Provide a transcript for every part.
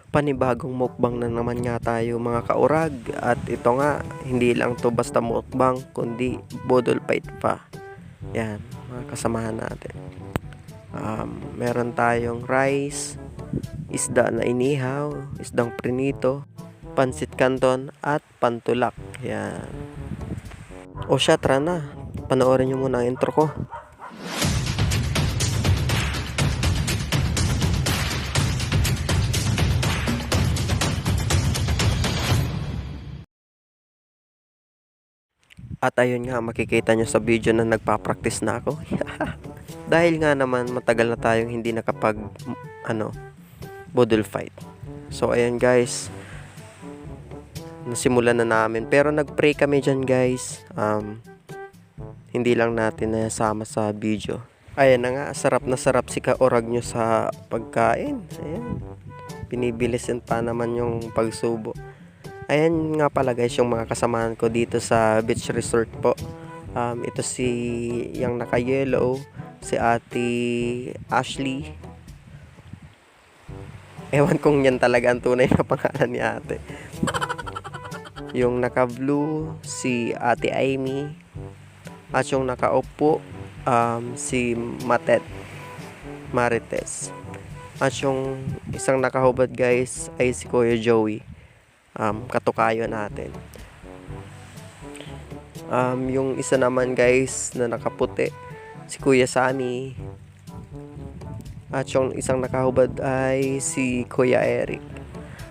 Panibagong mukbang na naman nga tayo mga kaurag. At ito nga, hindi lang to basta mukbang, kundi bodol fight pa. Yan, mga kasamahan natin. Meron tayong rice, isda na inihaw, isdang prinito, pansit canton, at pantulak. Yan. O siya, tara na. Panoorin nyo muna ang intro ko. At ayun nga, makikita nyo sa video na nagpa-practice na ako. Dahil nga naman matagal na tayong hindi nakapag bodol fight. So ayun guys, nasimulan na namin. Pero nag-pray kami dyan guys. Hindi lang natin nasama sa video. Ayan na nga, sarap na sarap si kaurag nyo sa pagkain. Ayan, binibilisin pa naman yung pagsubo. Ayan nga pala guys yung mga kasamahan ko dito sa beach resort po. Ito si yung naka-yellow, si Ate Ashley. Ewan kung yan talaga ang tunay na pangalan ni ate. Yung naka-blue, si Ate Amy. At yung naka-upo, si Marites. At yung isang nakahubad guys ay si Kuya Joey. Katukayo natin. Yung isa naman guys na nakaputi, si Kuya Sammy. At yung isang nakahubad ay si Kuya Eric.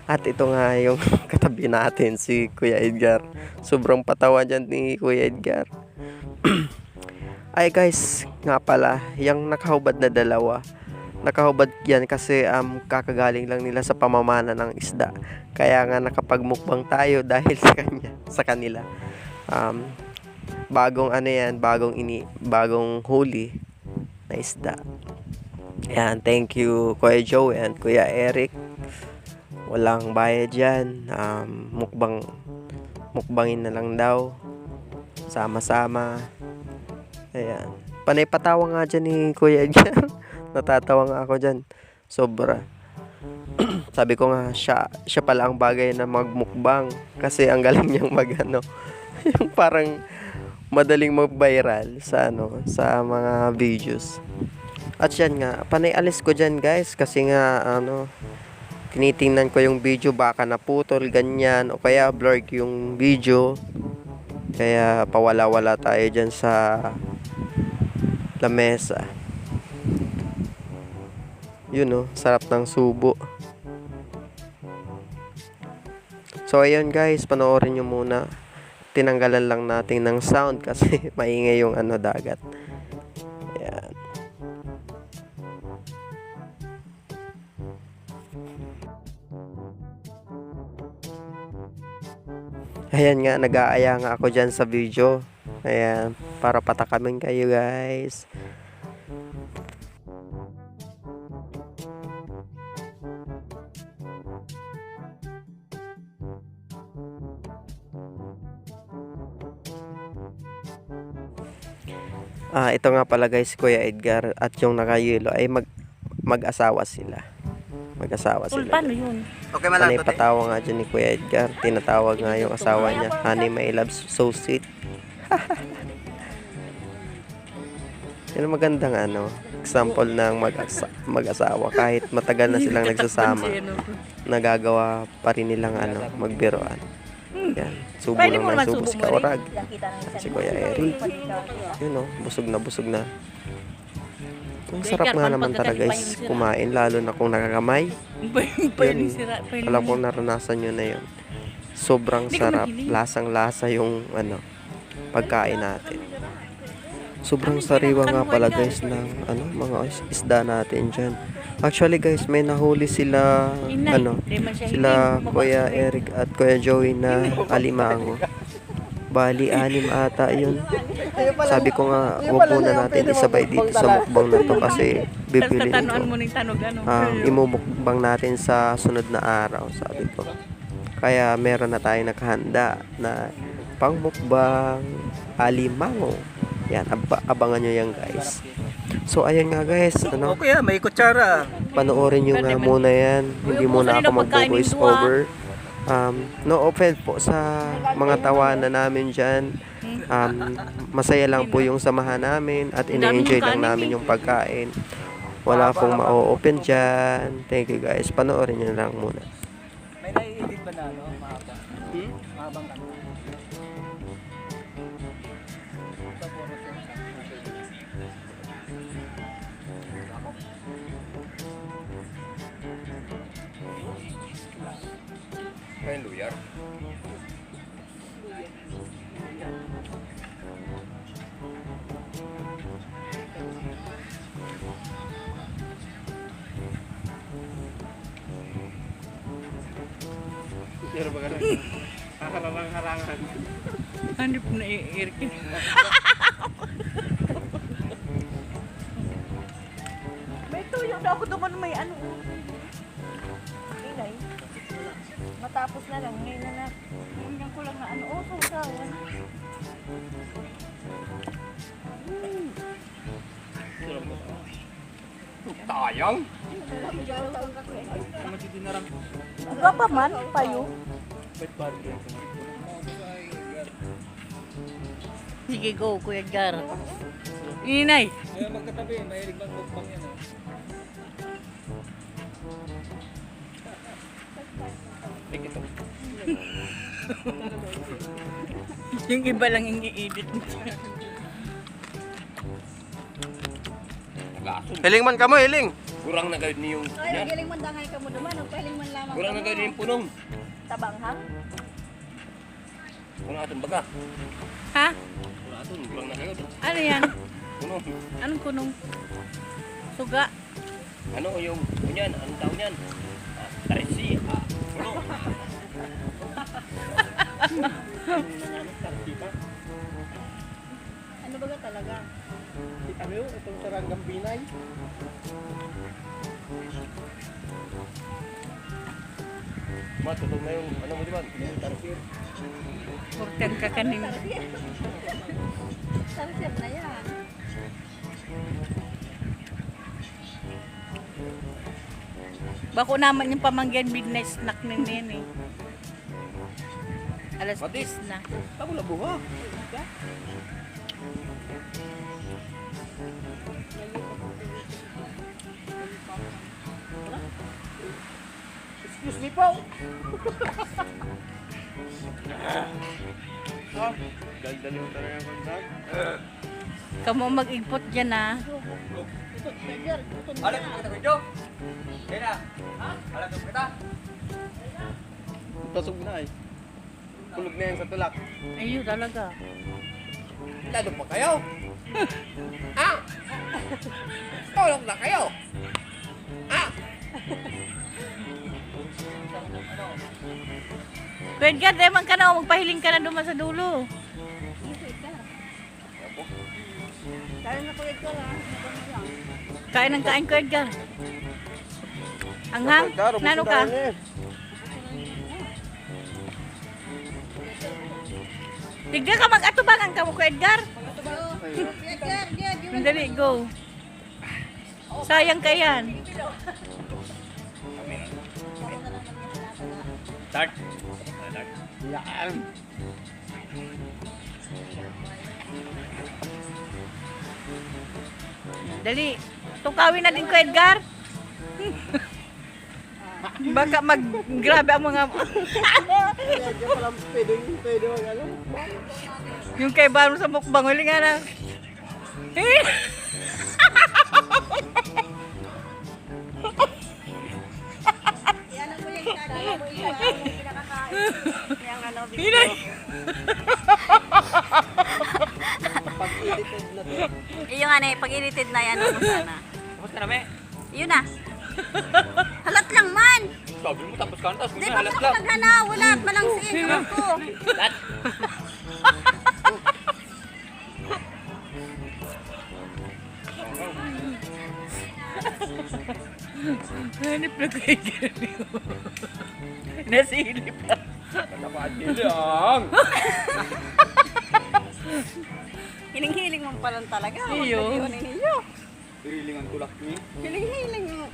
At ito nga yung katabi natin, si Kuya Edgar. Sobrang patawa dyan ni Kuya Edgar. Ay guys, nga pala, yung nakahubad na dalawa, nakahubad yan kasi kakagaling lang nila sa pamamana ng isda. Kaya nga nakapagmukbang tayo dahil sa kanila. Bagong bagong huli na isda. Ayan, thank you Kuya Joe and Kuya Eric. Walang bayad yan. Mukbangin na lang daw. Sama-sama. Ayan. Panay patawa nga dyan ni Kuya Edgar. Natatawa nga ako dyan. Sobra. Sabi ko nga, siya pala ang bagay na magmukbang. Kasi ang galing niyang yung parang madaling mag-viral sa mga videos. At yan nga, panay alis ko dyan guys. Kasi nga, tinitingnan ko yung video, baka naputol, ganyan. O kaya blurred yung video. Kaya pawala-wala tayo dyan sa lamesa. Yun sarap ng subo. So ayun guys, panoorin nyo muna. Tinanggalan lang natin ng sound kasi maingay yung dagat. Ayan. Ayan nga, nag-aaya nga ako dyan sa video. Ayan, para patakamin kayo guys. Ito nga pala guys, Kuya Edgar at yung naka-yellow ay mag-asawa sila. Paano yun? Okay, panay patawa nga dyan ni Kuya Edgar. Tinatawag nga yung asawa niya, Honey, my love, so sweet. Yan magandang example ng mag-asawa. Kahit matagal na silang nagsasama, nagagawa pa rin nilang magbiroan. Yan, subo lang ng subo si Kaurag. Si Kuya Eric. Yun busog na. Ang sarap nga naman talaga guys kumain, lalo na kung nakakamay. Yun, alam kong naranasan nyo na yun. Sobrang sarap, lasang-lasa yung pagkain natin. Sobrang sariwa nga pala guys ng mga isda natin dyan. Actually guys, may nahuli sila sila Kuya Eric at Kuya Joey na alimango. Bali 6 ata yun. Sabi ko nga, wag muna natin isabay dito sa mukbang na to kasi bibili nito. Imumukbang natin sa sunod na araw, sabi ko. Kaya meron na tayong nakahanda na pangmukbang alimango. Yan, abangan nyo yan guys. So ayun nga guys, ano, Okay may kutsara. panoorin nyo nga muna yan. Hindi muna ako mag-voice over. No offense po sa mga tawanan namin dyan. Masaya lang po yung samahan namin at ina-enjoy lang namin yung pagkain. Wala pong ma-open dyan. Thank you guys. Panoorin nyo lang muna. May nai-edit ba na mahaba? Mahabang ano? Kain luyar. Pero ba ganun? Harangan. Hindi po naiirkin. May tuyo na ako doon may ano. Ilay. Matapos na lang. Ngayon na na. Ngayon ko lang na ano. Oh, sausawan. Tayang. Aga pa man, payo. Sige, go, Kuya Gar. Inay. Ngayon magkatabi, mahilig bang mukbang yan Ito. Yung iba lang yung i-edit mo. Nagasun. Hiling man ka mo, hiling! Kurang na gawin niyo Ay, yan. galing man dangay ka mo naman. Ang pahiling man lamang Kurang na gawin yung punong. tabang ha? Kurang atong baga. Ha? Kurang na kayo. Ano yan? Punong. Anong kunong? Suga? Ano yung kunyan? Anong tawag niyan? Tarisi. Punong. Ano ba ga talaga? Ano yun? Itong saranggang binay. Matutog na yung ano mo di ba? Tarisi. Kurtang ka kaning. Sarap na yan. Bako naman yung pamangyan midnight snack na yan eh. Alas 10 na. Tabo na buha. Excuse me po. Dal-dal yung talaga kontak. Kamu mag-igpot dyan ah. Alam mo kita video? Kaya ha? Alam mo kita? Tasog na eh. Kulog na yan sa tulak. Ayun talaga. Lalo pa kayo? Ha? Tulog na kayo? Ha? Pwede ka, deman ka na. Magpahiling ka na duman sa dulo. Kaya na kulit ko lang. Kain ng kain ko, Edgar. Anghang? Nano ka? Tignan ka mag-atubangan ka mo ko, Edgar. Dali, go. Sayang ka yan. Start. Yan. Dali. Tukawin na din ko, Edgar. Baka mag-grabe ang mga... Pwede mag ano? Yung kay Baro sa mukbang, huli nga na. Yan ang kulit ka. Yan ang pinakakain. Yan ano, Hinay! Pag-edited na to. yung ano, pag-edited na yan mo sana. Tapos ka na, me? Yun na. Halat lang man. Sabi mo tapos ka na, tapos Di kunya ba halat ako lang. naghana? Wala. Malangsiin naman ko. Lahat. Hanip na ko, Edgar. Nasilip ka. Kapatid lang. Hiling-hiling mo pa lang talaga. Huwag Iyo. na yun ninyo. Piriling ang tulak niya. Hiling-hiling mo.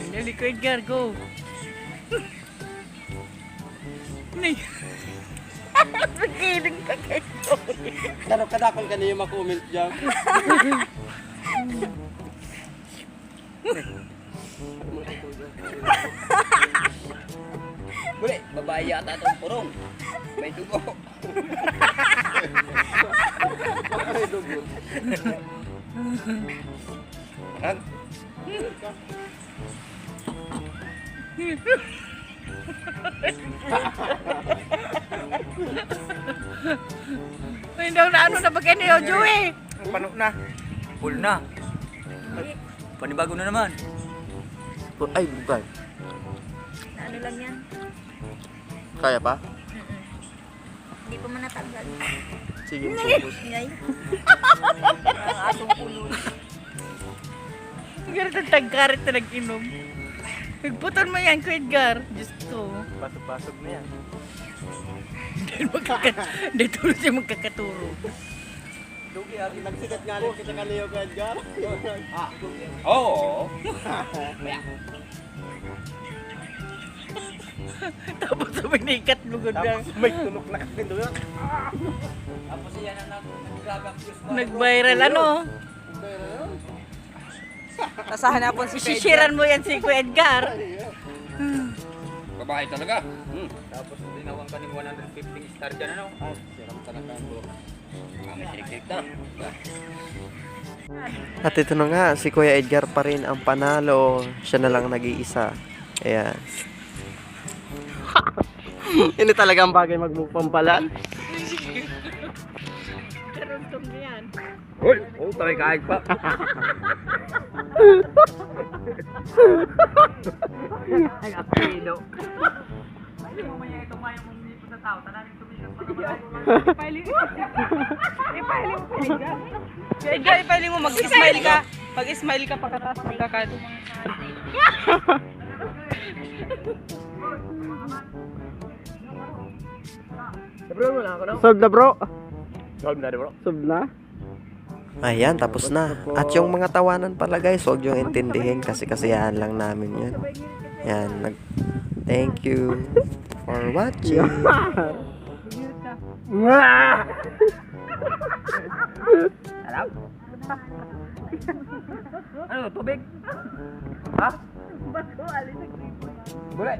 Dali ko, Edgar, go. Nagiling pa kayo. Pero kadakol ka niyo makomment dyan. Muli, babae yata itong purong. May dugo. Hag. Hindi ako na ano na ba kayo, Joey? Pano na? Full na. Panibago na naman. Ay, bukay. Ano lang yan? Kaya pa? Hindi pa man natanggal. Sige, focus. Ngay. Ang asong pulo. Ganito tagkarit na nag-inom. Nagputon mo yan, ko Edgar. Diyos ko. Pasok-pasok na yan. Hindi tuloy siya magkakaturo. Dugi, nagsikat nga rin kita kaniyo ka Edgar. Oo. Tapos suminikat lugod na. May tunok na kasi doon. Tapos yan ang nagagapos pa. Nag-viral ano. Tasahan na po si Isisiran mo yan si Kuya Edgar. Babae talaga. Tapos tinawang ka ng 115 star dyan ano? Siram talaga ang bro. May sirik-sirik na. At ito na nga, si Kuya Edgar pa rin ang panalo. Siya na lang nag-iisa. Ayan. Hindi talaga ang bagay magbupampalan. Karuntong na yan. Uy, tayo kahit pa. Ay, apelido. Kuya Edgar, ipaling mo. Mag-smile ka. Mag-smile ka pagkakad. Solve na bro. Solve na bro. Solve na. Ayan, tapos na. At yung mga tawanan pala guys, huwag yung intindihin kasi kasiyahan lang namin yan. Yan, thank you for watching. Alam? Ano, tubig? Ha? Bule.